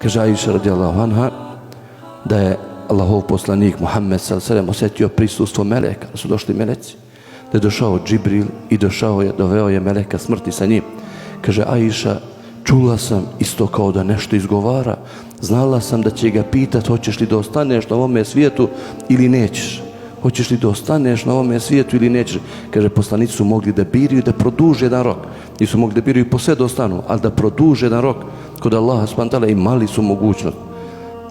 Kaže Aisha radijallahu anha da je Allahov poslanik Muhammed sallallahu alejhi ve sellem osjetio prisustvo meleka, da su došli meleci, da je došao Džibril i doveo je meleka smrti sa njim. Kaže Aisha, čula sam isto kao da nešto izgovara, znala sam da će ga pitat hoćeš li da ostaneš na ovome svijetu ili nećeš. Hoćeš li da ostaneš na ovome svijetu ili nećeš? Kaže, poslanici su mogli da biraju i da produže jedan rok. Nisu mogli da biraju i po sve da ostanu, ali da produže jedan rok kod Allaha subhanahu wa ta'ala imali su mogućnost.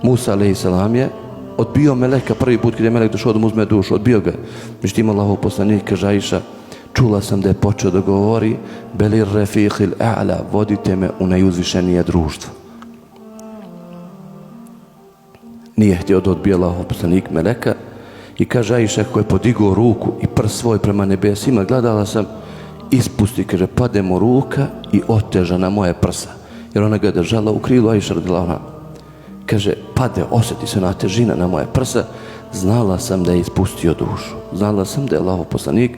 Musa a.s. je odbio meleka prvi put kada je melek došao da mu uzme dušu, odbio ga. Međutim, Allahov poslanik, kaže Aisha, čula sam da je počeo da govori Belir refiqil a'la, vodite me u najuzvišenije društvo. Nije htio da odbije Allahov poslanik meleka i kaže Aisha, ko je podigao ruku i prst svoj prema nebesima, gledala sam, ispusti, kaže, pademo ruka i oteža na moje prsa. Jer ona ga je držala u krilu, Aisha radijallahu anha. Kaže, pade, osjeti se na težina na moje prsa, znala sam da je ispustio dušu. Znala sam da je Allahov poslanik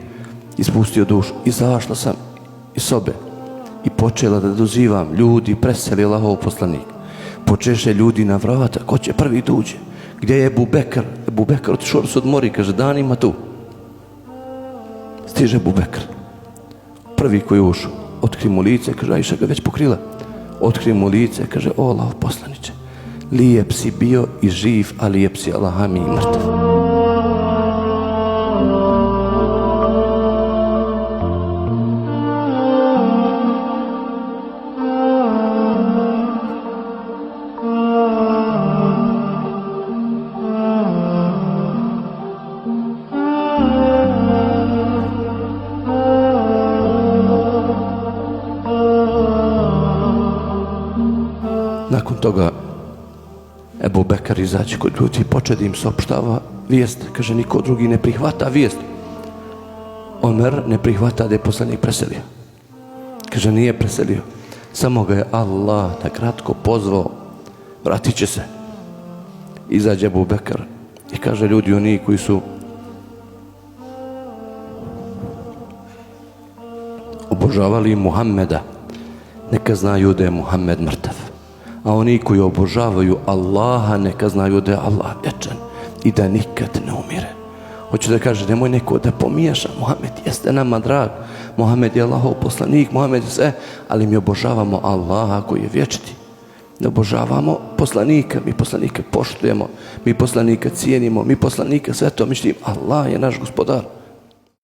ispustio dušu. Izašla sam iz sobe i počela da dozivam ljudi, preseli Allahov poslanik. Počeše ljudi na vrata, ko će prvi da uđe? Gdje je Ebu Bekr? Ebu Bekr otišao se odmori, kaže, danima tu. Stiže Ebu Bekr. Prvi koji je ušao, otkri mu lice, kaže, Aisha ga već pokrila. Otkri mu lice, kaže, o Allahov poslaniče, lijep si bio i živ, a lijep si Allaha mi i mrtav. Nakon toga Ebu Bekar izaći kod ljudi i počeo da im saopštava vijest. Kaže, niko drugi ne prihvata vijest. Omer ne prihvata da je poslanik preselio. Kaže, nije preselio. Samo ga je Allah na kratko pozvao, vratit će se. Izađe Ebu Bekar i kaže, ljudi oni koji su obožavali Muhammeda, neka znaju da je Muhammed mrtav. A oni koji obožavaju Allaha, neka znaju da je Allah vječan i da nikad ne umire. Hoću da kaže, nemoj neko da pomiješa, Muhammed jeste nama drag, Muhammed je Allahov poslanik, Muhammed je sve, ali mi obožavamo Allaha koji je vječni. Ne obožavamo poslanika, mi poslanika poštujemo, mi poslanika cijenimo, mi poslanika sve to mišljimo, Allah je naš gospodar.